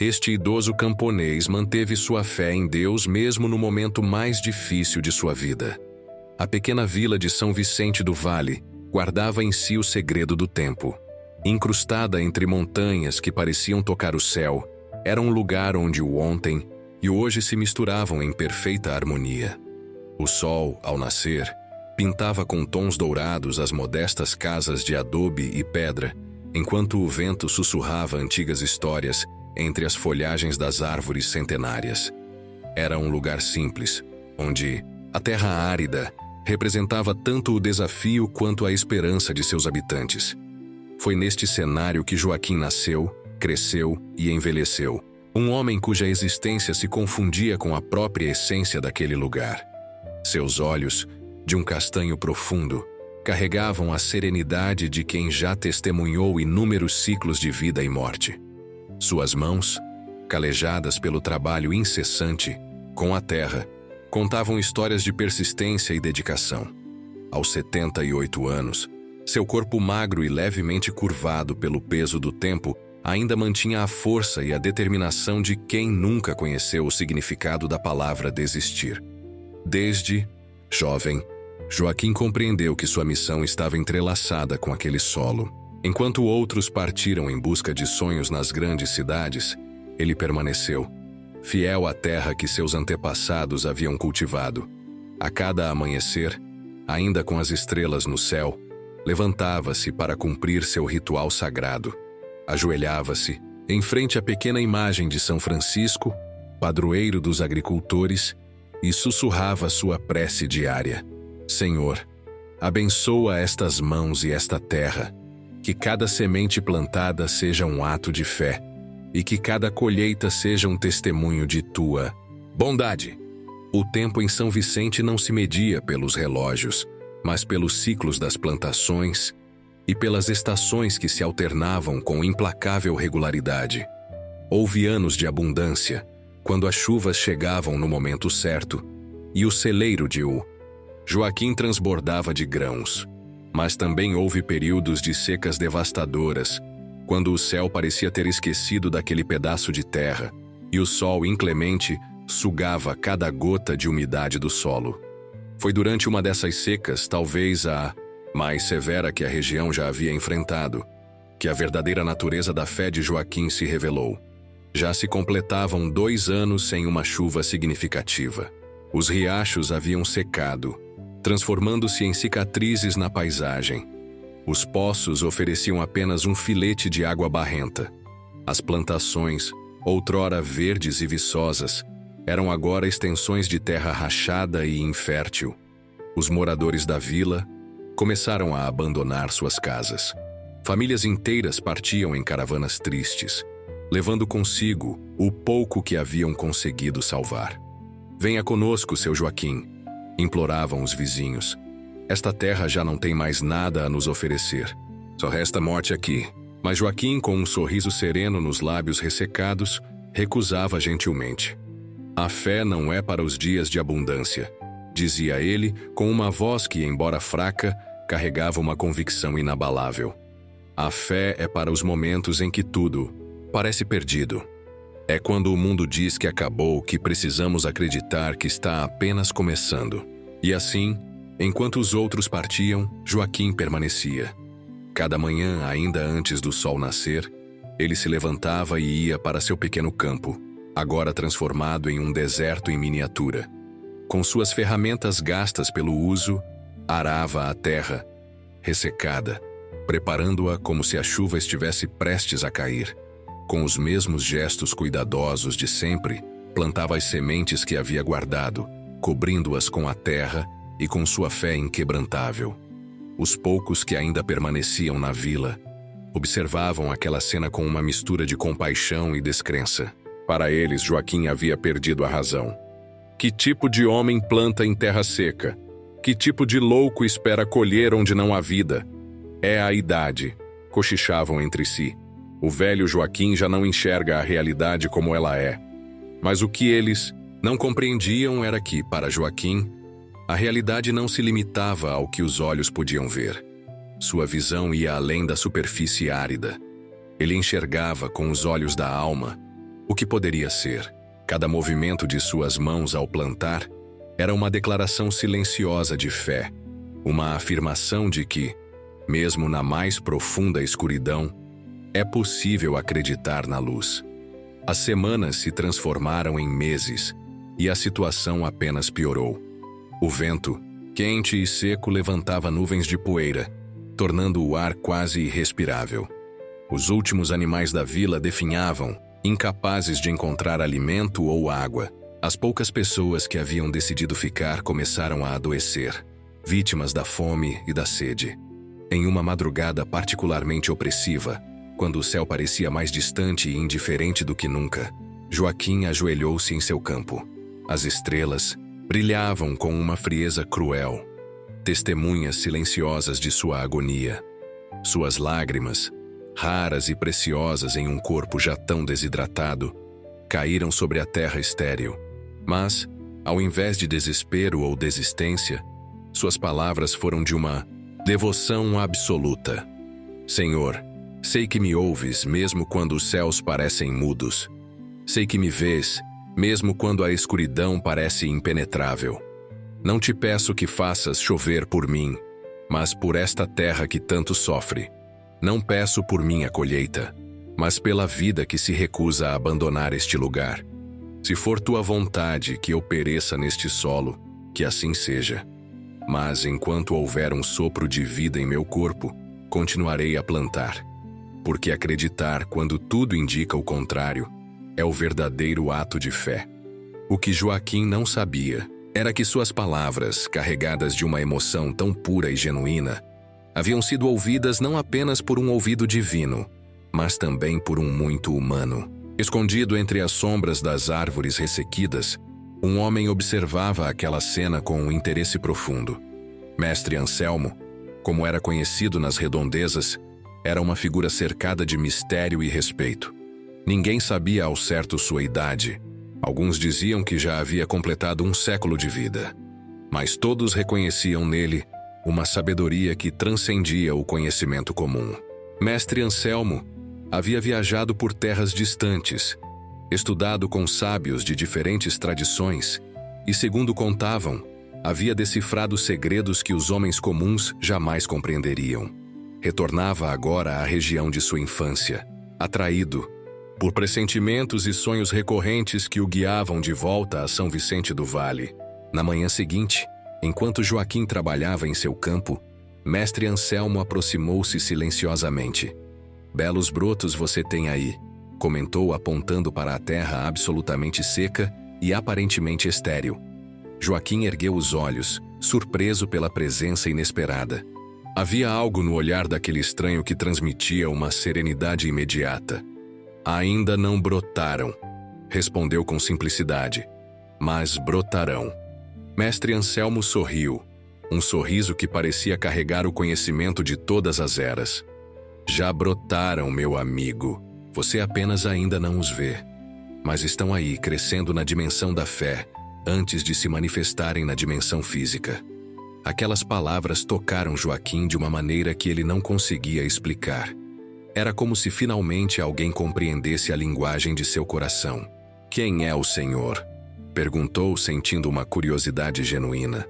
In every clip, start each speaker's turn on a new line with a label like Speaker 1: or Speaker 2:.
Speaker 1: Este idoso camponês manteve sua fé em Deus mesmo no momento mais difícil de sua vida. A pequena vila de São Vicente do Vale guardava em si o segredo do tempo. Incrustada entre montanhas que pareciam tocar o céu, era um lugar onde o ontem e o hoje se misturavam em perfeita harmonia. O sol, ao nascer, pintava com tons dourados as modestas casas de adobe e pedra, enquanto o vento sussurrava antigas histórias entre as folhagens das árvores centenárias. Era um lugar simples, onde a terra árida representava tanto o desafio quanto a esperança de seus habitantes. Foi neste cenário que Joaquim nasceu, cresceu e envelheceu, um homem cuja existência se confundia com a própria essência daquele lugar. Seus olhos, de um castanho profundo, carregavam a serenidade de quem já testemunhou inúmeros ciclos de vida e morte. Suas mãos, calejadas pelo trabalho incessante com a terra, contavam histórias de persistência e dedicação. Aos 78 anos, seu corpo magro e levemente curvado pelo peso do tempo ainda mantinha a força e a determinação de quem nunca conheceu o significado da palavra desistir. Desde jovem, Joaquim compreendeu que sua missão estava entrelaçada com aquele solo. Enquanto outros partiram em busca de sonhos nas grandes cidades, ele permaneceu, fiel à terra que seus antepassados haviam cultivado. A cada amanhecer, ainda com as estrelas no céu, levantava-se para cumprir seu ritual sagrado. Ajoelhava-se em frente à pequena imagem de São Francisco, padroeiro dos agricultores, e sussurrava sua prece diária: Senhor, abençoa estas mãos e esta terra, que cada semente plantada seja um ato de fé, e que cada colheita seja um testemunho de tua bondade. O tempo em São Vicente não se media pelos relógios, mas pelos ciclos das plantações e pelas estações que se alternavam com implacável regularidade. Houve anos de abundância, quando as chuvas chegavam no momento certo, e o celeiro de Joaquim transbordava de grãos. Mas também houve períodos de secas devastadoras, quando o céu parecia ter esquecido daquele pedaço de terra, e o sol inclemente sugava cada gota de umidade do solo. Foi durante uma dessas secas, talvez a mais severa que a região já havia enfrentado, que a verdadeira natureza da fé de Joaquim se revelou. Já se completavam 2 anos sem uma chuva significativa. Os riachos haviam secado, transformando-se em cicatrizes na paisagem. Os poços ofereciam apenas um filete de água barrenta. As plantações, outrora verdes e viçosas, eram agora extensões de terra rachada e infértil. Os moradores da vila começaram a abandonar suas casas. Famílias inteiras partiam em caravanas tristes, levando consigo o pouco que haviam conseguido salvar. Venha conosco, seu Joaquim, imploravam os vizinhos. Esta terra já não tem mais nada a nos oferecer. Só resta morte aqui. Mas Joaquim, com um sorriso sereno nos lábios ressecados, recusava gentilmente. A fé não é para os dias de abundância, dizia ele com uma voz que, embora fraca, carregava uma convicção inabalável. A fé é para os momentos em que tudo parece perdido. É quando o mundo diz que acabou que precisamos acreditar que está apenas começando. E assim, enquanto os outros partiam, Joaquim permanecia. Cada manhã, ainda antes do sol nascer, ele se levantava e ia para seu pequeno campo, agora transformado em um deserto em miniatura. Com suas ferramentas gastas pelo uso, arava a terra, ressecada, preparando-a como se a chuva estivesse prestes a cair. Com os mesmos gestos cuidadosos de sempre, plantava as sementes que havia guardado, cobrindo-as com a terra e com sua fé inquebrantável. Os poucos que ainda permaneciam na vila observavam aquela cena com uma mistura de compaixão e descrença. Para eles, Joaquim havia perdido a razão. Que tipo de homem planta em terra seca? Que tipo de louco espera colher onde não há vida? É a idade, cochichavam entre si. O velho Joaquim já não enxerga a realidade como ela é. Mas o que eles não compreendiam era que, para Joaquim, a realidade não se limitava ao que os olhos podiam ver. Sua visão ia além da superfície árida. Ele enxergava com os olhos da alma, O que poderia ser? Cada movimento de suas mãos ao plantar era uma declaração silenciosa de fé, uma afirmação de que, mesmo na mais profunda escuridão, é possível acreditar na luz. As semanas se transformaram em meses e a situação apenas piorou. O vento, quente e seco, levantava nuvens de poeira, tornando o ar quase irrespirável. Os últimos animais da vila definhavam, incapazes de encontrar alimento ou água. As poucas pessoas que haviam decidido ficar começaram a adoecer, vítimas da fome e da sede. Em uma madrugada particularmente opressiva, quando o céu parecia mais distante e indiferente do que nunca, Joaquim ajoelhou-se em seu campo. As estrelas brilhavam com uma frieza cruel, testemunhas silenciosas de sua agonia. Suas lágrimas, raras e preciosas em um corpo já tão desidratado, caíram sobre a terra estéril. Mas, ao invés de desespero ou desistência, suas palavras foram de uma devoção absoluta. Senhor, sei que me ouves mesmo quando os céus parecem mudos. Sei que me vês, mesmo quando a escuridão parece impenetrável. Não te peço que faças chover por mim, mas por esta terra que tanto sofre. Não peço por minha colheita, mas pela vida que se recusa a abandonar este lugar. Se for tua vontade que eu pereça neste solo, que assim seja. Mas enquanto houver um sopro de vida em meu corpo, continuarei a plantar. Porque acreditar quando tudo indica o contrário é o verdadeiro ato de fé. O que Joaquim não sabia era que suas palavras, carregadas de uma emoção tão pura e genuína, haviam sido ouvidas não apenas por um ouvido divino, mas também por um muito humano. Escondido entre as sombras das árvores ressequidas, um homem observava aquela cena com um interesse profundo. Mestre Anselmo, como era conhecido nas redondezas, era uma figura cercada de mistério e respeito. Ninguém sabia ao certo sua idade. Alguns diziam que já havia completado um século de vida. Mas todos reconheciam nele uma sabedoria que transcendia o conhecimento comum. Mestre Anselmo havia viajado por terras distantes, estudado com sábios de diferentes tradições e, segundo contavam, havia decifrado segredos que os homens comuns jamais compreenderiam. Retornava agora à região de sua infância, atraído por pressentimentos e sonhos recorrentes que o guiavam de volta a São Vicente do Vale. Na manhã seguinte, enquanto Joaquim trabalhava em seu campo, Mestre Anselmo aproximou-se silenciosamente. "Belos brotos você tem aí", comentou apontando para a terra absolutamente seca e aparentemente estéril. Joaquim ergueu os olhos, surpreso pela presença inesperada. Havia algo no olhar daquele estranho que transmitia uma serenidade imediata. "Ainda não brotaram", respondeu com simplicidade, "mas brotarão." Mestre Anselmo sorriu, um sorriso que parecia carregar o conhecimento de todas as eras. "Já brotaram, meu amigo. Você apenas ainda não os vê. Mas estão aí, crescendo na dimensão da fé, antes de se manifestarem na dimensão física." Aquelas palavras tocaram Joaquim de uma maneira que ele não conseguia explicar. Era como se finalmente alguém compreendesse a linguagem de seu coração. "Quem é o Senhor?" perguntou, sentindo uma curiosidade genuína.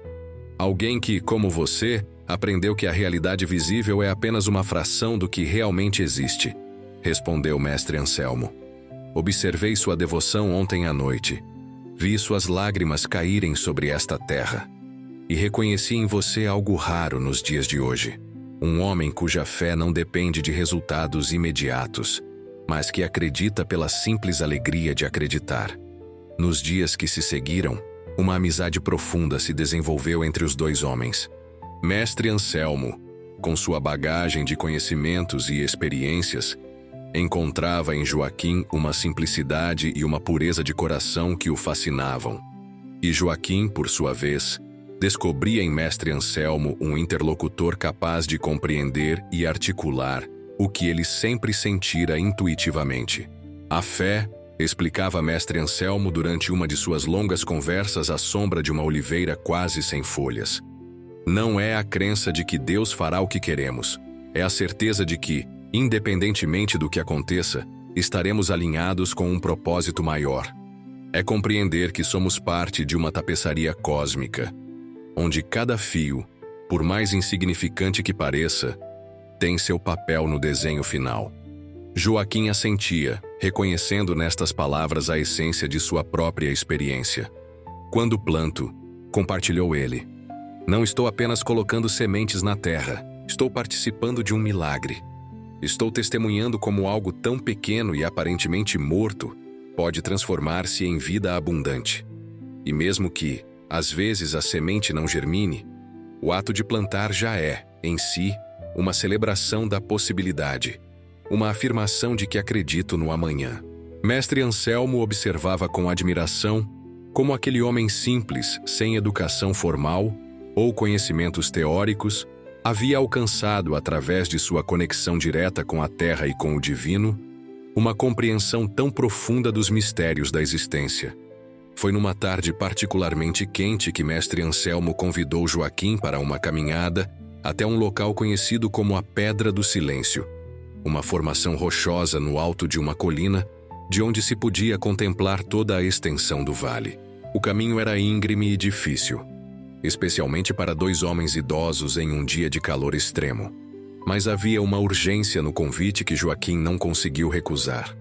Speaker 1: "Alguém que, como você, aprendeu que a realidade visível é apenas uma fração do que realmente existe", respondeu Mestre Anselmo. "Observei sua devoção ontem à noite. Vi suas lágrimas caírem sobre esta terra. E reconheci em você algo raro nos dias de hoje. Um homem cuja fé não depende de resultados imediatos, mas que acredita pela simples alegria de acreditar." Nos dias que se seguiram, uma amizade profunda se desenvolveu entre os dois homens. Mestre Anselmo, com sua bagagem de conhecimentos e experiências, encontrava em Joaquim uma simplicidade e uma pureza de coração que o fascinavam. E Joaquim, por sua vez, descobria em Mestre Anselmo um interlocutor capaz de compreender e articular o que ele sempre sentira intuitivamente. A fé, explicava Mestre Anselmo durante uma de suas longas conversas à sombra de uma oliveira quase sem folhas, não é a crença de que Deus fará o que queremos, é a certeza de que, independentemente do que aconteça, estaremos alinhados com um propósito maior. É compreender que somos parte de uma tapeçaria cósmica, onde cada fio, por mais insignificante que pareça, tem seu papel no desenho final. Joaquim assentia, reconhecendo nestas palavras a essência de sua própria experiência. Quando planto, compartilhou ele, não estou apenas colocando sementes na terra, estou participando de um milagre. Estou testemunhando como algo tão pequeno e aparentemente morto pode transformar-se em vida abundante. E mesmo que, às vezes, a semente não germine, o ato de plantar já é, em si, uma celebração da possibilidade, uma afirmação de que acredito no amanhã. Mestre Anselmo observava com admiração como aquele homem simples, sem educação formal ou conhecimentos teóricos, havia alcançado, através de sua conexão direta com a terra e com o divino, uma compreensão tão profunda dos mistérios da existência. Foi numa tarde particularmente quente que Mestre Anselmo convidou Joaquim para uma caminhada até um local conhecido como a Pedra do Silêncio, uma formação rochosa no alto de uma colina, de onde se podia contemplar toda a extensão do vale. O caminho era íngreme e difícil, especialmente para dois homens idosos em um dia de calor extremo. Mas havia uma urgência no convite que Joaquim não conseguiu recusar.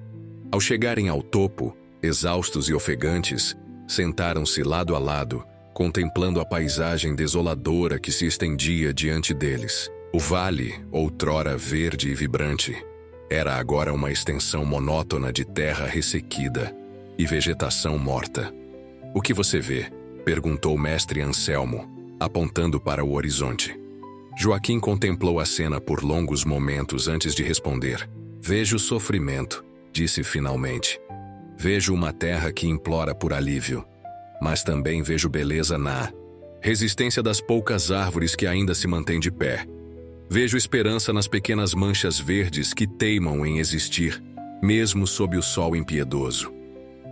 Speaker 1: Ao chegarem ao topo, exaustos e ofegantes, sentaram-se lado a lado, contemplando a paisagem desoladora que se estendia diante deles. O vale, outrora verde e vibrante, era agora uma extensão monótona de terra ressequida e vegetação morta. "O que você vê?", perguntou Mestre Anselmo, apontando para o horizonte. Joaquim contemplou a cena por longos momentos antes de responder. "Vejo sofrimento", disse finalmente. "Vejo uma terra que implora por alívio, mas também vejo beleza na resistência das poucas árvores que ainda se mantêm de pé. Vejo esperança nas pequenas manchas verdes que teimam em existir, mesmo sob o sol impiedoso."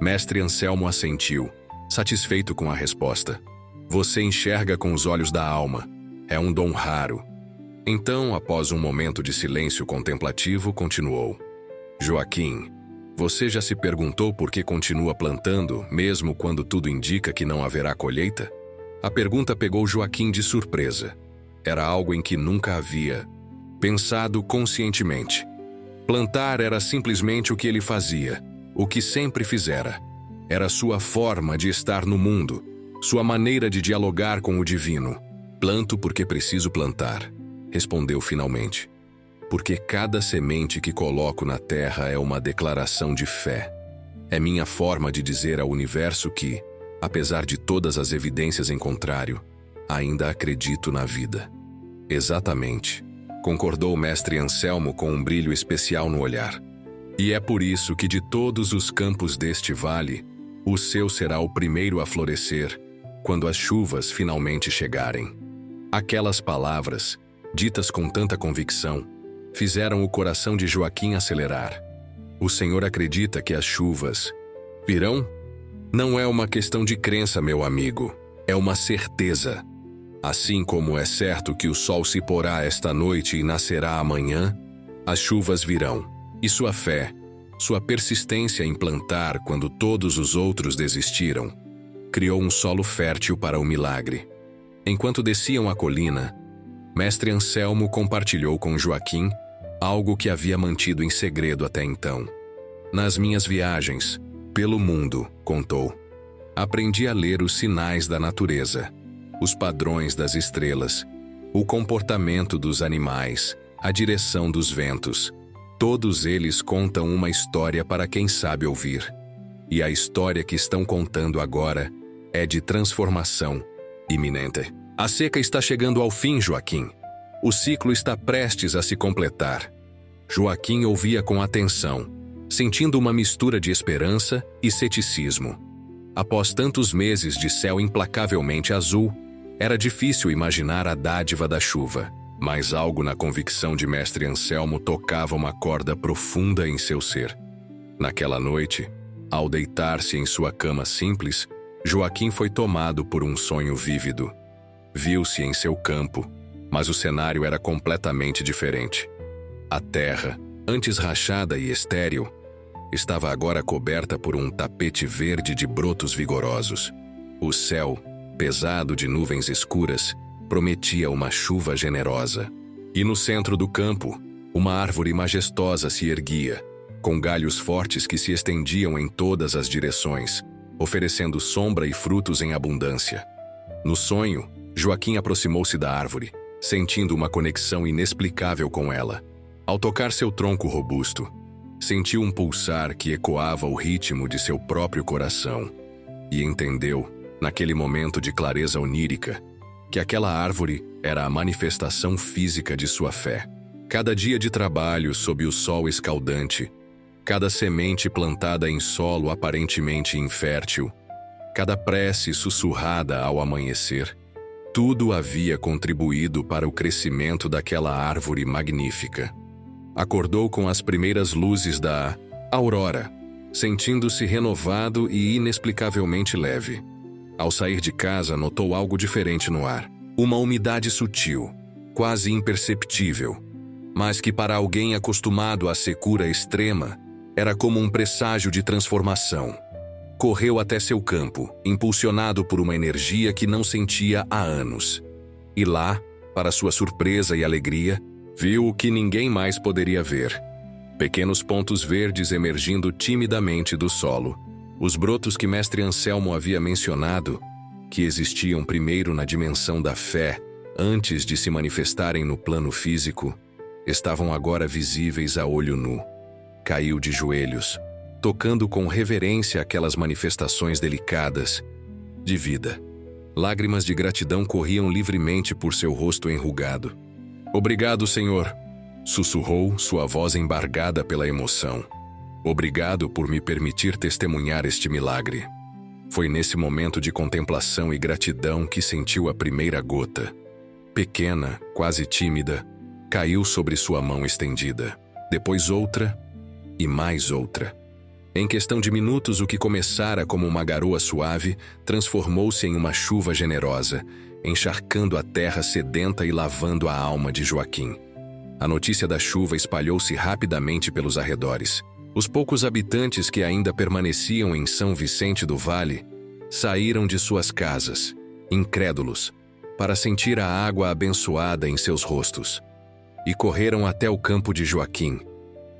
Speaker 1: Mestre Anselmo assentiu, satisfeito com a resposta. "Você enxerga com os olhos da alma. É um dom raro." Então, após um momento de silêncio contemplativo, continuou. "Joaquim, você já se perguntou por que continua plantando, mesmo quando tudo indica que não haverá colheita?" A pergunta pegou Joaquim de surpresa. Era algo em que nunca havia pensado conscientemente. Plantar era simplesmente o que ele fazia, o que sempre fizera. Era sua forma de estar no mundo, sua maneira de dialogar com o divino. "Planto porque preciso plantar", respondeu finalmente. "Porque cada semente que coloco na terra é uma declaração de fé. É minha forma de dizer ao universo que, apesar de todas as evidências em contrário, ainda acredito na vida." "Exatamente", concordou o Mestre Anselmo com um brilho especial no olhar. "E é por isso que de todos os campos deste vale, o seu será o primeiro a florescer, quando as chuvas finalmente chegarem." Aquelas palavras, ditas com tanta convicção, fizeram o coração de Joaquim acelerar. "O senhor acredita que as chuvas virão?" "Não é uma questão de crença, meu amigo, é uma certeza. Assim como é certo que o sol se porá esta noite e nascerá amanhã, as chuvas virão. E sua fé, sua persistência em plantar quando todos os outros desistiram, criou um solo fértil para o milagre." Enquanto desciam a colina, Mestre Anselmo compartilhou com Joaquim algo que havia mantido em segredo até então. "Nas minhas viagens pelo mundo", contou, "aprendi a ler os sinais da natureza, os padrões das estrelas, o comportamento dos animais, a direção dos ventos. Todos eles contam uma história para quem sabe ouvir. E a história que estão contando agora é de transformação iminente. A seca está chegando ao fim, Joaquim. O ciclo está prestes a se completar." Joaquim ouvia com atenção, sentindo uma mistura de esperança e ceticismo. Após tantos meses de céu implacavelmente azul, era difícil imaginar a dádiva da chuva, mas algo na convicção de Mestre Anselmo tocava uma corda profunda em seu ser. Naquela noite, ao deitar-se em sua cama simples, Joaquim foi tomado por um sonho vívido. Viu-se em seu campo, mas o cenário era completamente diferente. A terra, antes rachada e estéril, estava agora coberta por um tapete verde de brotos vigorosos. O céu, pesado de nuvens escuras, prometia uma chuva generosa. E no centro do campo, uma árvore majestosa se erguia, com galhos fortes que se estendiam em todas as direções, oferecendo sombra e frutos em abundância. No sonho, Joaquim aproximou-se da árvore, sentindo uma conexão inexplicável com ela. Ao tocar seu tronco robusto, sentiu um pulsar que ecoava o ritmo de seu próprio coração e entendeu, naquele momento de clareza onírica, que aquela árvore era a manifestação física de sua fé. Cada dia de trabalho sob o sol escaldante, cada semente plantada em solo aparentemente infértil, cada prece sussurrada ao amanhecer, tudo havia contribuído para o crescimento daquela árvore magnífica. Acordou com as primeiras luzes da aurora, sentindo-se renovado e inexplicavelmente leve. Ao sair de casa, notou algo diferente no ar. Uma umidade sutil, quase imperceptível, mas que para alguém acostumado à secura extrema, era como um presságio de transformação. Correu até seu campo, impulsionado por uma energia que não sentia há anos. E lá, para sua surpresa e alegria, viu o que ninguém mais poderia ver. Pequenos pontos verdes emergindo timidamente do solo. Os brotos que mestre Anselmo havia mencionado, que existiam primeiro na dimensão da fé, antes de se manifestarem no plano físico, estavam agora visíveis a olho nu. Caiu de joelhos, tocando com reverência aquelas manifestações delicadas de vida. Lágrimas de gratidão corriam livremente por seu rosto enrugado. "Obrigado, Senhor", sussurrou, sua voz embargada pela emoção. "Obrigado por me permitir testemunhar este milagre." Foi nesse momento de contemplação e gratidão que sentiu a primeira gota. Pequena, quase tímida, caiu sobre sua mão estendida. Depois outra e mais outra. Em questão de minutos, o que começara como uma garoa suave transformou-se em uma chuva generosa, encharcando a terra sedenta e lavando a alma de Joaquim. A notícia da chuva espalhou-se rapidamente pelos arredores. Os poucos habitantes que ainda permaneciam em São Vicente do Vale saíram de suas casas, incrédulos, para sentir a água abençoada em seus rostos, e correram até o campo de Joaquim,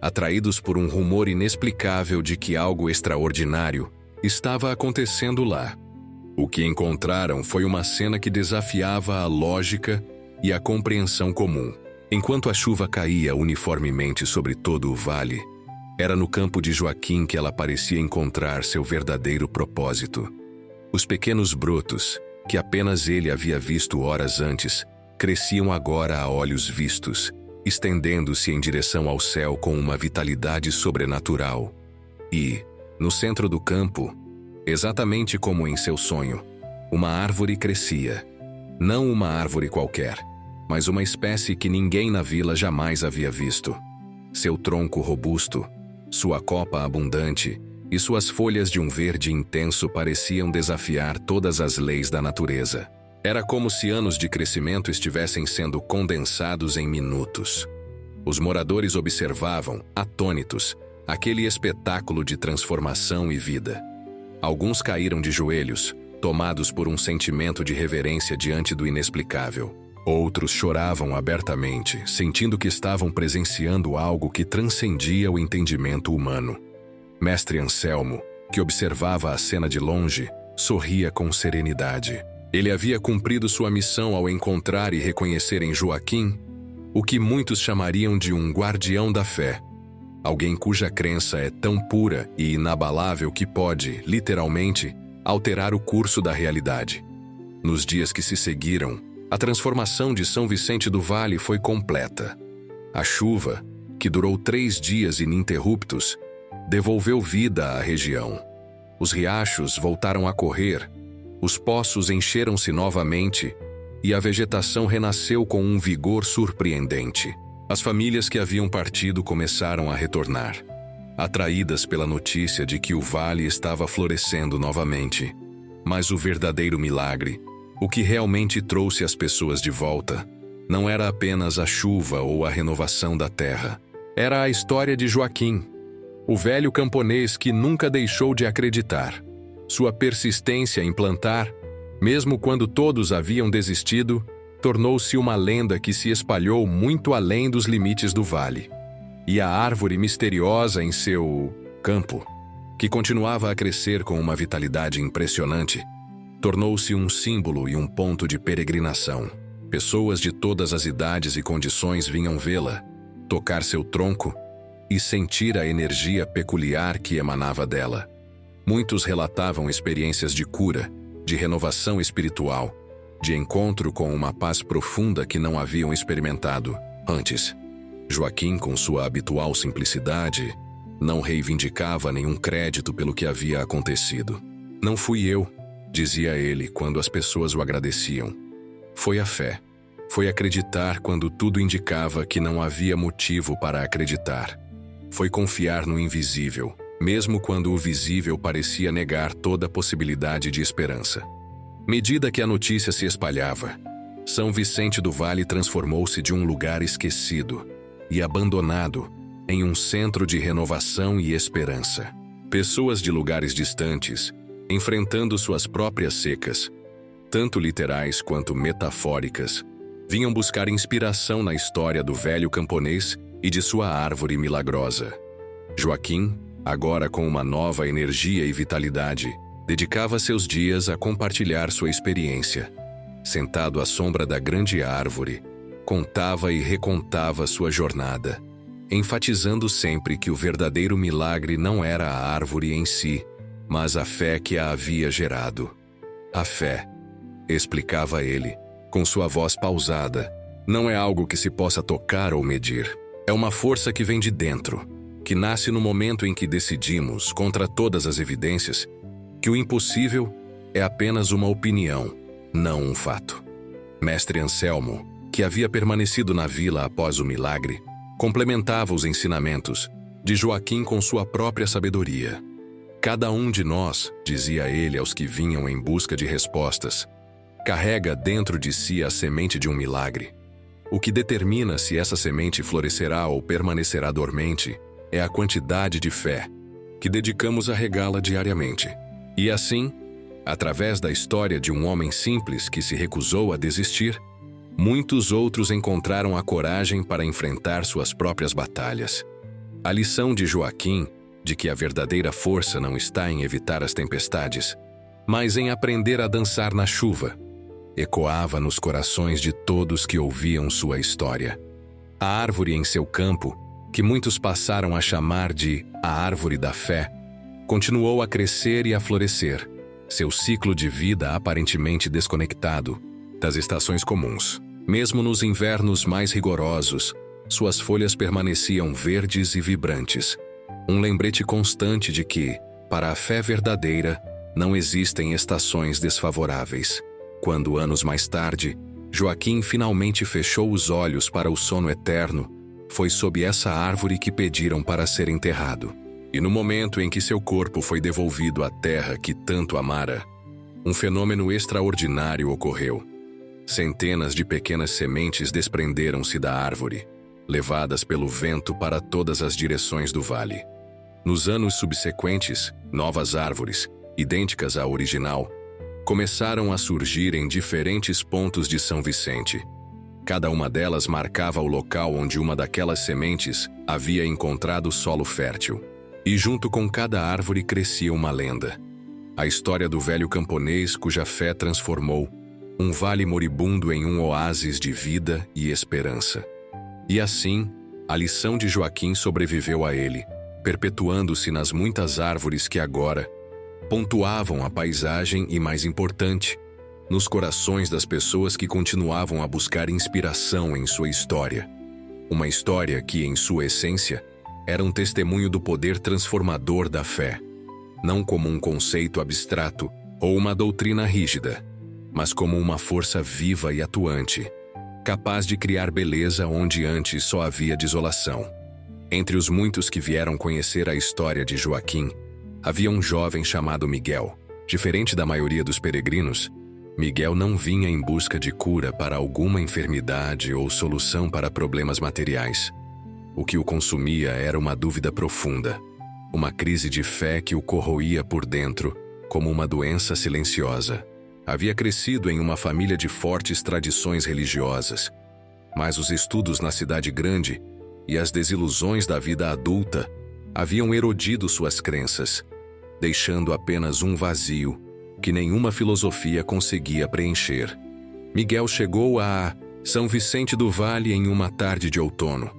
Speaker 1: atraídos por um rumor inexplicável de que algo extraordinário estava acontecendo lá. O que encontraram foi uma cena que desafiava a lógica e a compreensão comum. Enquanto a chuva caía uniformemente sobre todo o vale, era no campo de Joaquim que ela parecia encontrar seu verdadeiro propósito. Os pequenos brotos, que apenas ele havia visto horas antes, cresciam agora a olhos vistos, estendendo-se em direção ao céu com uma vitalidade sobrenatural. E, no centro do campo, exatamente como em seu sonho, uma árvore crescia. Não uma árvore qualquer, mas uma espécie que ninguém na vila jamais havia visto. Seu tronco robusto, sua copa abundante e suas folhas de um verde intenso pareciam desafiar todas as leis da natureza. Era como se anos de crescimento estivessem sendo condensados em minutos. Os moradores observavam, atônitos, aquele espetáculo de transformação e vida. Alguns caíram de joelhos, tomados por um sentimento de reverência diante do inexplicável. Outros choravam abertamente, sentindo que estavam presenciando algo que transcendia o entendimento humano. Mestre Anselmo, que observava a cena de longe, sorria com serenidade. Ele havia cumprido sua missão ao encontrar e reconhecer em Joaquim o que muitos chamariam de um guardião da fé. Alguém cuja crença é tão pura e inabalável que pode, literalmente, alterar o curso da realidade. Nos dias que se seguiram, a transformação de São Vicente do Vale foi completa. A chuva, que durou 3 dias ininterruptos, devolveu vida à região. Os riachos voltaram a correr, os poços encheram-se novamente e a vegetação renasceu com um vigor surpreendente. As famílias que haviam partido começaram a retornar, atraídas pela notícia de que o vale estava florescendo novamente. Mas o verdadeiro milagre, o que realmente trouxe as pessoas de volta, não era apenas a chuva ou a renovação da terra. Era a história de Joaquim. O velho camponês que nunca deixou de acreditar. Sua persistência em plantar, mesmo quando todos haviam desistido, tornou-se uma lenda que se espalhou muito além dos limites do vale. E a árvore misteriosa em seu campo, que continuava a crescer com uma vitalidade impressionante, tornou-se um símbolo e um ponto de peregrinação. Pessoas de todas as idades e condições vinham vê-la, tocar seu tronco e sentir a energia peculiar que emanava dela. Muitos relatavam experiências de cura, de renovação espiritual, de encontro com uma paz profunda que não haviam experimentado antes. Joaquim, com sua habitual simplicidade, não reivindicava nenhum crédito pelo que havia acontecido. Não fui eu, dizia ele quando as pessoas o agradeciam. Foi a fé. Foi acreditar quando tudo indicava que não havia motivo para acreditar. Foi confiar no invisível, mesmo quando o visível parecia negar toda possibilidade de esperança. Medida que a notícia se espalhava, São Vicente do Vale transformou-se de um lugar esquecido e abandonado em um centro de renovação e esperança. Pessoas de lugares distantes, enfrentando suas próprias secas, tanto literais quanto metafóricas, vinham buscar inspiração na história do velho camponês e de sua árvore milagrosa. Joaquim, agora com uma nova energia e vitalidade, dedicava seus dias a compartilhar sua experiência. Sentado à sombra da grande árvore, contava e recontava sua jornada, enfatizando sempre que o verdadeiro milagre não era a árvore em si, mas a fé que a havia gerado. A fé, explicava ele, com sua voz pausada, não é algo que se possa tocar ou medir. É uma força que vem de dentro, que nasce no momento em que decidimos, contra todas as evidências, que o impossível é apenas uma opinião, não um fato. Mestre Anselmo, que havia permanecido na vila após o milagre, complementava os ensinamentos de Joaquim com sua própria sabedoria. Cada um de nós, dizia ele aos que vinham em busca de respostas, carrega dentro de si a semente de um milagre. O que determina se essa semente florescerá ou permanecerá dormente é a quantidade de fé que dedicamos a regá-la diariamente. E assim, através da história de um homem simples que se recusou a desistir, muitos outros encontraram a coragem para enfrentar suas próprias batalhas. A lição de Joaquim, de que a verdadeira força não está em evitar as tempestades, mas em aprender a dançar na chuva, ecoava nos corações de todos que ouviam sua história. A árvore em seu campo, que muitos passaram a chamar de a árvore da fé, continuou a crescer e a florescer, seu ciclo de vida aparentemente desconectado das estações comuns. Mesmo nos invernos mais rigorosos, suas folhas permaneciam verdes e vibrantes, um lembrete constante de que, para a fé verdadeira, não existem estações desfavoráveis. Quando, anos mais tarde, Joaquim finalmente fechou os olhos para o sono eterno, foi sob essa árvore que pediram para ser enterrado. E no momento em que seu corpo foi devolvido à terra que tanto amara, um fenômeno extraordinário ocorreu. Centenas de pequenas sementes desprenderam-se da árvore, levadas pelo vento para todas as direções do vale. Nos anos subsequentes, novas árvores, idênticas à original, começaram a surgir em diferentes pontos de São Vicente. Cada uma delas marcava o local onde uma daquelas sementes havia encontrado solo fértil. E junto com cada árvore crescia uma lenda. A história do velho camponês cuja fé transformou um vale moribundo em um oásis de vida e esperança. E assim, a lição de Joaquim sobreviveu a ele, perpetuando-se nas muitas árvores que agora pontuavam a paisagem e, mais importante, nos corações das pessoas que continuavam a buscar inspiração em sua história. Uma história que, em sua essência, era um testemunho do poder transformador da fé, não como um conceito abstrato ou uma doutrina rígida, mas como uma força viva e atuante, capaz de criar beleza onde antes só havia desolação. Entre os muitos que vieram conhecer a história de Joaquim, havia um jovem chamado Miguel. Diferente da maioria dos peregrinos, Miguel não vinha em busca de cura para alguma enfermidade ou solução para problemas materiais. O que o consumia era uma dúvida profunda. uma crise de fé que o corroía por dentro, como uma doença silenciosa. Havia crescido em uma família de fortes tradições religiosas, mas os estudos na cidade grande e as desilusões da vida adulta haviam erodido suas crenças, deixando apenas um vazio que nenhuma filosofia conseguia preencher. Miguel chegou a São Vicente do Vale em uma tarde de outono,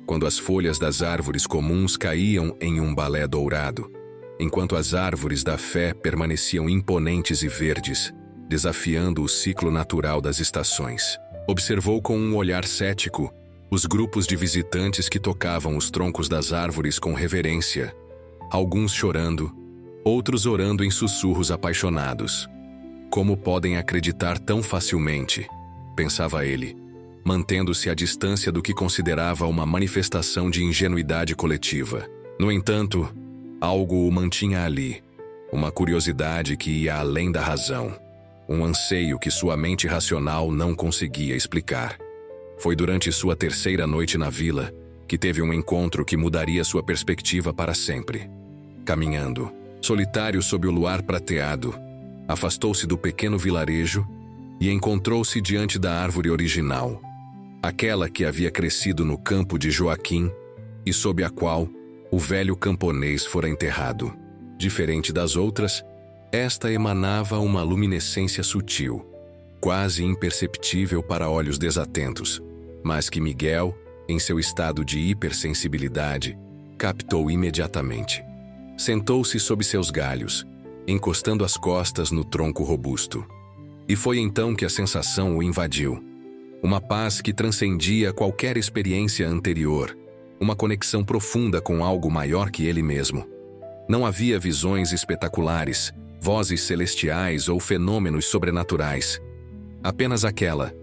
Speaker 1: quando as folhas das árvores comuns caíam em um balé dourado, enquanto as árvores da fé permaneciam imponentes e verdes, desafiando o ciclo natural das estações. Observou com um olhar cético os grupos de visitantes que tocavam os troncos das árvores com reverência, alguns chorando, outros orando em sussurros apaixonados. Como podem acreditar tão facilmente? Pensava ele, mantendo-se à distância do que considerava uma manifestação de ingenuidade coletiva. No entanto, algo o mantinha ali, uma curiosidade que ia além da razão, um anseio que sua mente racional não conseguia explicar. Foi durante sua terceira noite na vila que teve um encontro que mudaria sua perspectiva para sempre. Caminhando, solitário sob o luar prateado, afastou-se do pequeno vilarejo e encontrou-se diante da árvore original, aquela que havia crescido no campo de Joaquim e sob a qual o velho camponês fora enterrado. Diferente das outras, esta emanava uma luminescência sutil, quase imperceptível para olhos desatentos, mas que Miguel, em seu estado de hipersensibilidade, captou imediatamente. Sentou-se sob seus galhos, encostando as costas no tronco robusto. E foi então que a sensação o invadiu. Uma paz que transcendia qualquer experiência anterior, uma conexão profunda com algo maior que ele mesmo. Não havia visões espetaculares, vozes celestiais ou fenômenos sobrenaturais. Apenas aquela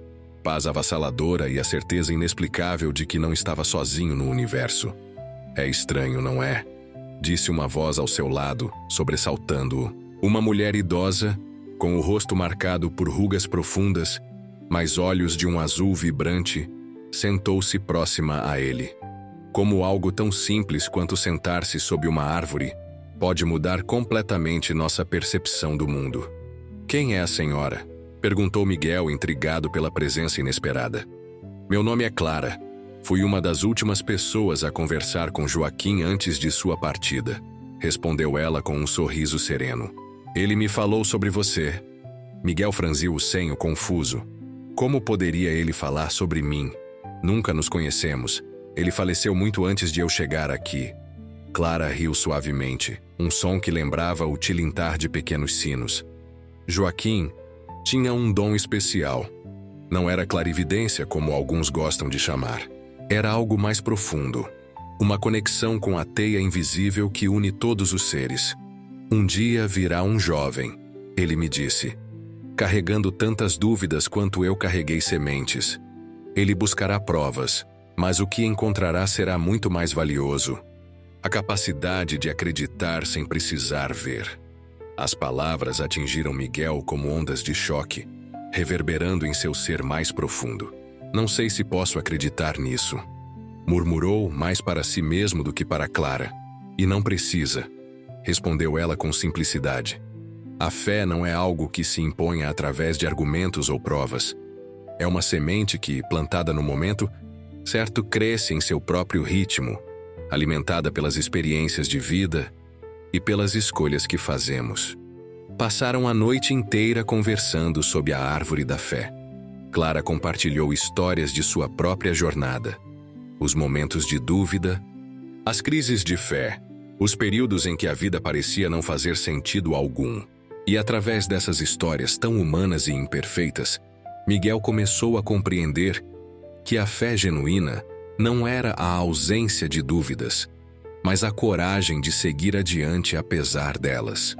Speaker 1: paz avassaladora e a certeza inexplicável de que não estava sozinho no universo. É estranho, não é? Disse uma voz ao seu lado, sobressaltando-o. Uma mulher idosa, com o rosto marcado por rugas profundas, mas olhos de um azul vibrante, sentou-se próxima a ele. Como algo tão simples quanto sentar-se sob uma árvore pode mudar completamente nossa percepção do mundo. Quem é a senhora? Perguntou Miguel, intrigado pela presença inesperada. Meu nome é Clara. Fui uma das últimas pessoas a conversar com Joaquim antes de sua partida, respondeu ela com um sorriso sereno. Ele me falou sobre você. Miguel franziu o senho confuso. Como poderia ele falar sobre mim? Nunca nos conhecemos. Ele faleceu muito antes de eu chegar aqui. Clara riu suavemente, um som que lembrava o tilintar de pequenos sinos. Joaquim tinha um dom especial. Não era clarividência, como alguns gostam de chamar. Era algo mais profundo. Uma conexão com a teia invisível que une todos os seres. Um dia virá um jovem, ele me disse, carregando tantas dúvidas quanto eu carreguei sementes. Ele buscará provas, mas o que encontrará será muito mais valioso. A capacidade de acreditar sem precisar ver. As palavras atingiram Miguel como ondas de choque, reverberando em seu ser mais profundo. Não sei se posso acreditar nisso. Murmurou mais para si mesmo do que para Clara. E não precisa, respondeu ela com simplicidade. A fé não é algo que se imponha através de argumentos ou provas. É uma semente que, plantada no momento, certo, cresce em seu próprio ritmo, alimentada pelas experiências de vida e pelas escolhas que fazemos. Passaram a noite inteira conversando sob a árvore da fé. Clara compartilhou histórias de sua própria jornada, os momentos de dúvida, as crises de fé, os períodos em que a vida parecia não fazer sentido algum. E através dessas histórias tão humanas e imperfeitas, Miguel começou a compreender que a fé genuína não era a ausência de dúvidas, mas a coragem de seguir adiante apesar delas.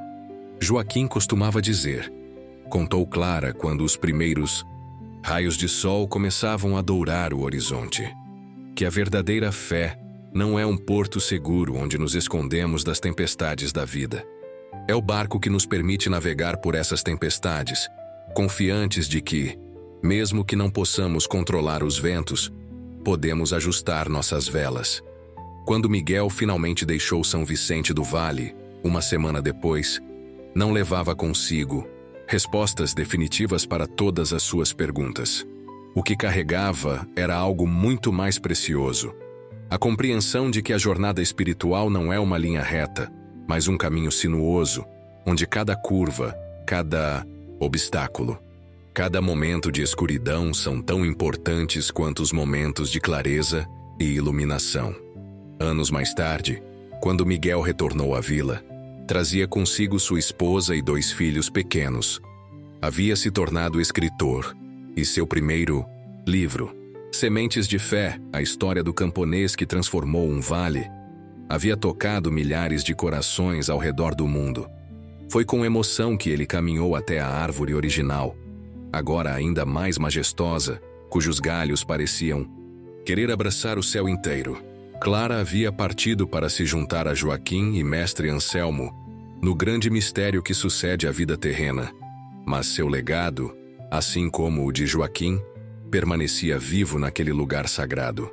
Speaker 1: Joaquim costumava dizer, contou Clara quando os primeiros raios de sol começavam a dourar o horizonte, que a verdadeira fé não é um porto seguro onde nos escondemos das tempestades da vida. É o barco que nos permite navegar por essas tempestades, confiantes de que, mesmo que não possamos controlar os ventos, podemos ajustar nossas velas. Quando Miguel finalmente deixou São Vicente do Vale, uma semana depois, não levava consigo respostas definitivas para todas as suas perguntas. O que carregava era algo muito mais precioso: a compreensão de que a jornada espiritual não é uma linha reta, mas um caminho sinuoso, onde cada curva, cada obstáculo, cada momento de escuridão são tão importantes quanto os momentos de clareza e iluminação. Anos mais tarde, quando Miguel retornou à vila, trazia consigo sua esposa e 2 filhos pequenos. Havia se tornado escritor, e seu primeiro livro, Sementes de Fé, a história do camponês que transformou um vale, havia tocado milhares de corações ao redor do mundo. Foi com emoção que ele caminhou até a árvore original, agora ainda mais majestosa, cujos galhos pareciam querer abraçar o céu inteiro. Clara havia partido para se juntar a Joaquim e Mestre Anselmo no grande mistério que sucede à vida terrena, mas seu legado, assim como o de Joaquim, permanecia vivo naquele lugar sagrado.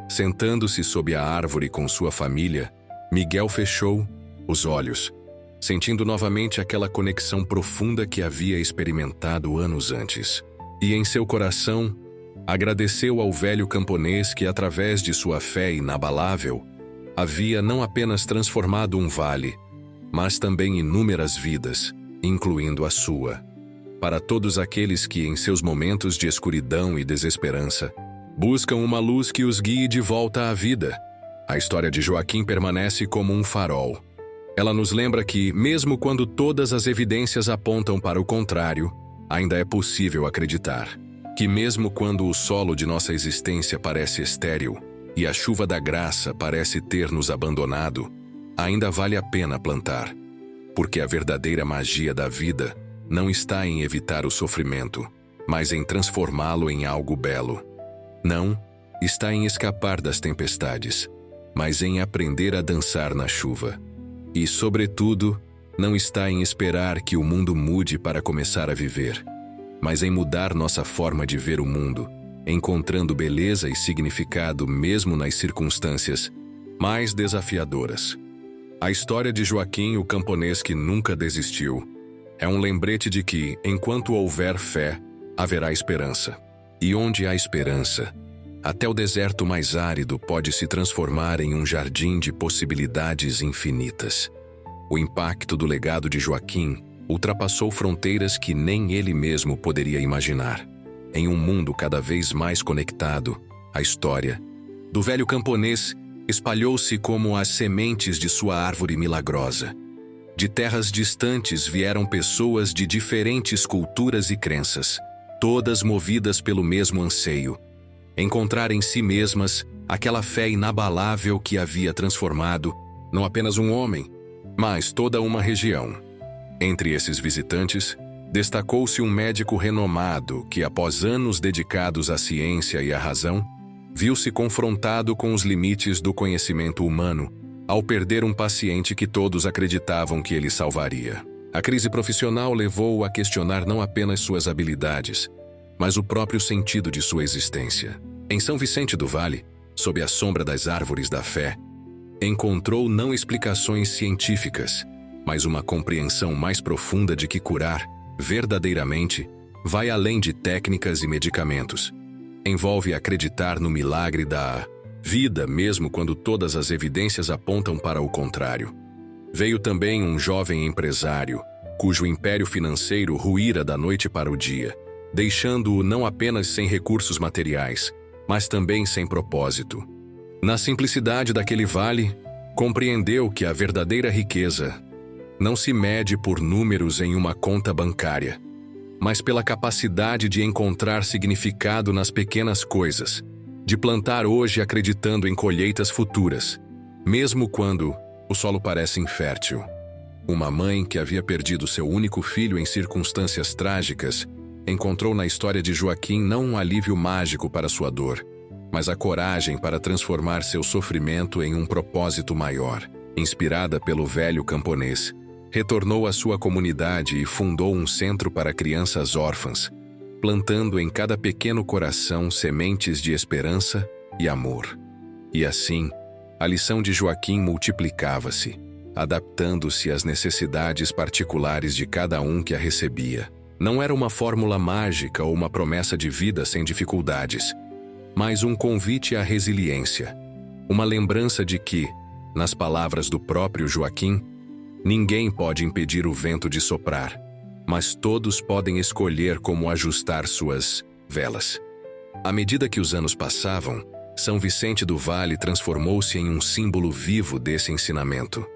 Speaker 1: Sentando-se sob a árvore com sua família, Miguel fechou os olhos, sentindo novamente aquela conexão profunda que havia experimentado anos antes. E em seu coração, agradeceu ao velho camponês que, através de sua fé inabalável, havia não apenas transformado um vale, mas também inúmeras vidas, incluindo a sua. Para todos aqueles que, em seus momentos de escuridão e desesperança, buscam uma luz que os guie de volta à vida, a história de Joaquim permanece como um farol. Ela nos lembra que, mesmo quando todas as evidências apontam para o contrário, ainda é possível acreditar. Que mesmo quando o solo de nossa existência parece estéril e a chuva da graça parece ter nos abandonado, ainda vale a pena plantar. Porque a verdadeira magia da vida não está em evitar o sofrimento, mas em transformá-lo em algo belo. Não está em escapar das tempestades, mas em aprender a dançar na chuva. E, sobretudo, não está em esperar que o mundo mude para começar a viver, mas em mudar nossa forma de ver o mundo, encontrando beleza e significado mesmo nas circunstâncias mais desafiadoras. A história de Joaquim, o camponês que nunca desistiu, é um lembrete de que, enquanto houver fé, haverá esperança. E onde há esperança, até o deserto mais árido pode se transformar em um jardim de possibilidades infinitas. O impacto do legado de Joaquim ultrapassou fronteiras que nem ele mesmo poderia imaginar. Em um mundo cada vez mais conectado, a história do velho camponês espalhou-se como as sementes de sua árvore milagrosa. De terras distantes vieram pessoas de diferentes culturas e crenças, todas movidas pelo mesmo anseio: encontrar em si mesmas aquela fé inabalável que havia transformado não apenas um homem, mas toda uma região. Entre esses visitantes, destacou-se um médico renomado que, após anos dedicados à ciência e à razão, viu-se confrontado com os limites do conhecimento humano ao perder um paciente que todos acreditavam que ele salvaria. A crise profissional levou-o a questionar não apenas suas habilidades, mas o próprio sentido de sua existência. Em São Vicente do Vale, sob a sombra das árvores da fé, encontrou não explicações científicas, mas uma compreensão mais profunda de que curar, verdadeiramente, vai além de técnicas e medicamentos. Envolve acreditar no milagre da vida mesmo quando todas as evidências apontam para o contrário. Veio também um jovem empresário, cujo império financeiro ruíra da noite para o dia, deixando-o não apenas sem recursos materiais, mas também sem propósito. Na simplicidade daquele vale, compreendeu que a verdadeira riqueza não se mede por números em uma conta bancária, mas pela capacidade de encontrar significado nas pequenas coisas, de plantar hoje acreditando em colheitas futuras, mesmo quando o solo parece infértil. Uma mãe que havia perdido seu único filho em circunstâncias trágicas encontrou na história de Joaquim não um alívio mágico para sua dor, mas a coragem para transformar seu sofrimento em um propósito maior. Inspirada pelo velho camponês, retornou à sua comunidade e fundou um centro para crianças órfãs, plantando em cada pequeno coração sementes de esperança e amor. E assim, A lição de Joaquim multiplicava-se, adaptando-se às necessidades particulares de cada um que a recebia. Não era uma fórmula mágica ou uma promessa de vida sem dificuldades, mas um convite à resiliência, uma lembrança de que, nas palavras do próprio Joaquim, ninguém pode impedir o vento de soprar, mas todos podem escolher como ajustar suas velas. À medida que os anos passavam, São Vicente do Vale transformou-se em um símbolo vivo desse ensinamento.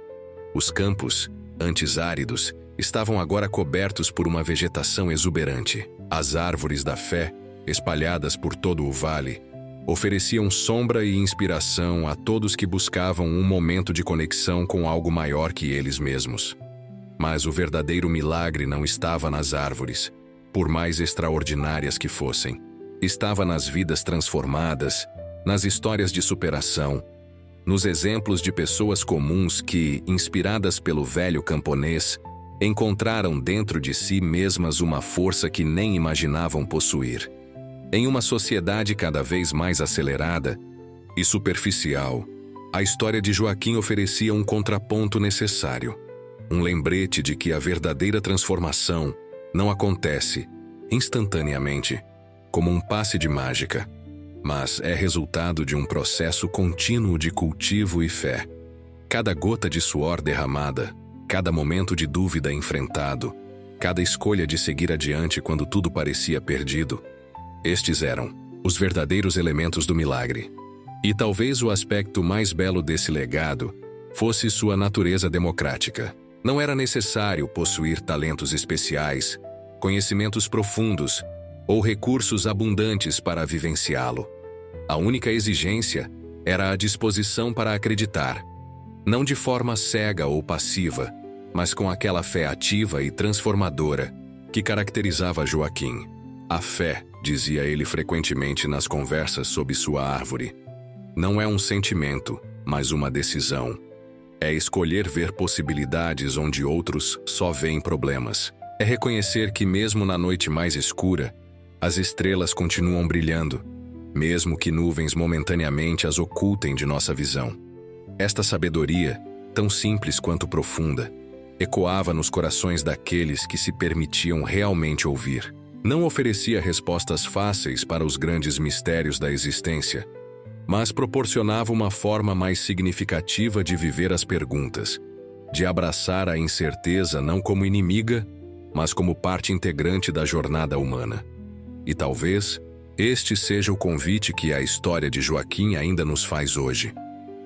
Speaker 1: Os campos, antes áridos, estavam agora cobertos por uma vegetação exuberante. As árvores da fé, espalhadas por todo o vale, ofereciam sombra e inspiração a todos que buscavam um momento de conexão com algo maior que eles mesmos. Mas o verdadeiro milagre não estava nas árvores, por mais extraordinárias que fossem. Estava nas vidas transformadas, nas histórias de superação, nos exemplos de pessoas comuns que, inspiradas pelo velho camponês, encontraram dentro de si mesmas uma força que nem imaginavam possuir. Em uma sociedade cada vez mais acelerada e superficial, a história de Joaquim oferecia um contraponto necessário, um lembrete de que a verdadeira transformação não acontece instantaneamente, como um passe de mágica, mas é resultado de um processo contínuo de cultivo e fé. Cada gota de suor derramada, cada momento de dúvida enfrentado, cada escolha de seguir adiante quando tudo parecia perdido, estes eram os verdadeiros elementos do milagre. E talvez o aspecto mais belo desse legado fosse sua natureza democrática. Não era necessário possuir talentos especiais, conhecimentos profundos ou recursos abundantes para vivenciá-lo. A única exigência era a disposição para acreditar, não de forma cega ou passiva, mas com aquela fé ativa e transformadora que caracterizava Joaquim. A fé, dizia ele frequentemente nas conversas sob sua árvore, não é um sentimento, mas uma decisão. É escolher ver possibilidades onde outros só veem problemas. É reconhecer que mesmo na noite mais escura, as estrelas continuam brilhando, mesmo que nuvens momentaneamente as ocultem de nossa visão. Esta sabedoria, tão simples quanto profunda, ecoava nos corações daqueles que se permitiam realmente ouvir. Não oferecia respostas fáceis para os grandes mistérios da existência, mas proporcionava uma forma mais significativa de viver as perguntas, de abraçar a incerteza não como inimiga, mas como parte integrante da jornada humana. E talvez este seja o convite que a história de Joaquim ainda nos faz hoje: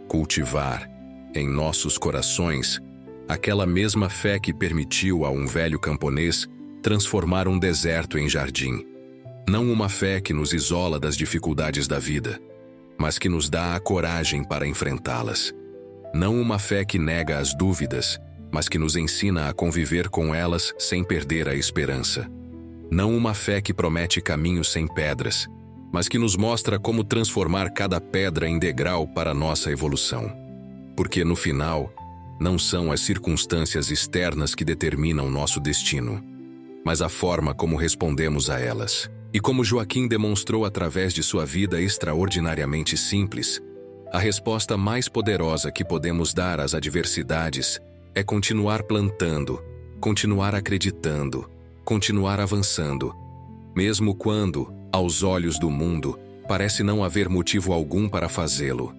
Speaker 1: cultivar, em nossos corações, aquela mesma fé que permitiu a um velho camponês transformar um deserto em jardim. Não uma fé que nos isola das dificuldades da vida, mas que nos dá a coragem para enfrentá-las. Não uma fé que nega as dúvidas, mas que nos ensina a conviver com elas sem perder a esperança. Não uma fé que promete caminhos sem pedras, mas que nos mostra como transformar cada pedra em degrau para nossa evolução. Porque, no final, não são as circunstâncias externas que determinam nosso destino, mas a forma como respondemos a elas. E como Joaquim demonstrou através de sua vida extraordinariamente simples, a resposta mais poderosa que podemos dar às adversidades é continuar plantando, continuar acreditando, continuar avançando, mesmo quando, aos olhos do mundo, parece não haver motivo algum para fazê-lo.